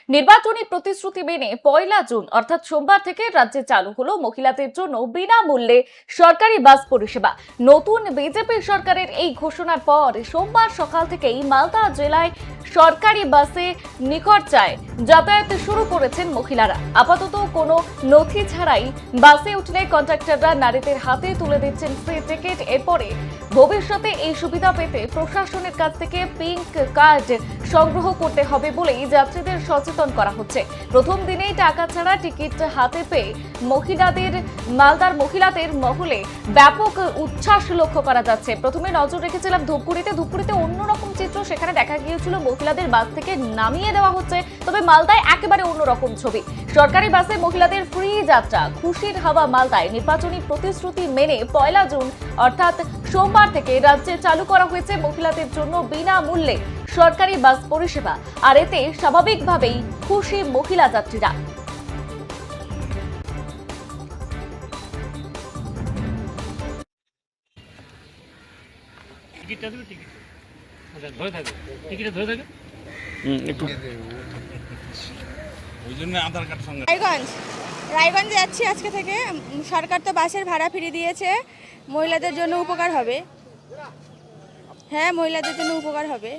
নির্বাচনী প্রতিশ্রুতি মেনে 1 জুন অর্থাৎ সোমবার থেকে রাজ্যে চালু হলো মহিলাদের জন্য বিনামূল্যে সরকারি বাস পরিষেবা। নতুন বিজেপি সরকারের এই ঘোষণার পর সোমবার সকাল থেকেই মালদা জেলায় সরকারি বাসে নিখরচায় যাতায়াত শুরু করেছেন মহিলারা। আপাতত কোনো নথি ছাড়াই বাসে উঠলে কন্ডাক্টররা নারীদের হাতে তুলে দিচ্ছেন ফ্রি টিকিট। এরপরে ভবিষ্যতে এই সুবিধা পেতে প্রশাসনের কাছ থেকে পিঙ্ক কার্ড সংগ্রহ করতে হবে বলেই যাত্রীদের সচেতন করা হচ্ছে। প্রথম দিনেই টাকা ছাড়া টিকিট হাতে পেয়ে মালদার মহিলাদের মহলে ব্যাপক উচ্ছ্বাস লক্ষ্য করা যাচ্ছে। প্রথমে নজর রেখেছিলাম ধূপগুড়িতে অন্যরকম চিত্র। সেখানে দেখা গিয়েছিল মহিলাদের বাস থেকে নামিয়ে দেওয়া হচ্ছে, তবে মালদায় একেবারে অন্যরকম ছবি। সরকারি বাসে মহিলাদের ফ্রি যাত্রা, খুশির হাওয়া মালদায়। নির্বাচনী প্রতিশ্রুতি মেনে 1 জুন অর্থাৎ সোমবার থেকে রাজ্যে চালু করা হয়েছে মহিলাদের জন্য বিনামূল্যে সরকারি বাস পরিষেবা। আর এতে স্বাভাবিকভাবেই খুশি মহিলা যাত্রীরা। রায়গঞ্জ যাচ্ছি আজকে থেকে। সরকার তো বাসের ভাড়া ফিরিয়ে দিয়েছে, মহিলাদের জন্য উপকার হবে। হ্যাঁ, মহিলাদের জন্য উপকার হবে।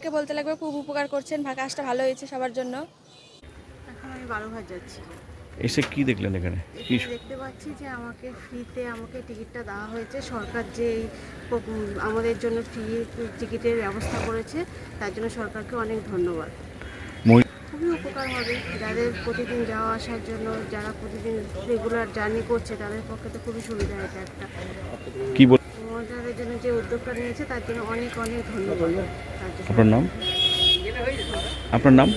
কে বলতে লাগবে, খুব উপকার করছেন, কাজটা ভালো হয়েছে সবার জন্য। এখন আমি বালুরঘাট যাচ্ছি। এসে কি দেখলেন এখানে? দেখতে পাচ্ছি যে আমাকে ফ্রিতে টিকিটটা দেওয়া হয়েছে। সরকার যে আমাদের জন্য ফ্রি টিকিটের ব্যবস্থা করেছে, তার জন্য সরকারকে অনেক ধন্যবাদ। খুবই উপকার হবে যাদের প্রতিদিন যাওয়া আসার জন্য, যারা প্রতিদিন রেগুলার জার্নি করছে তাদের পক্ষে তো খুবই সুবিধা। এটা একটা কি বল মহিলাদের জন্য যে উদ্যোগটা নিয়েছে তার জন্য অনেক অনেক ধন্যবাদ। আপনার নাম?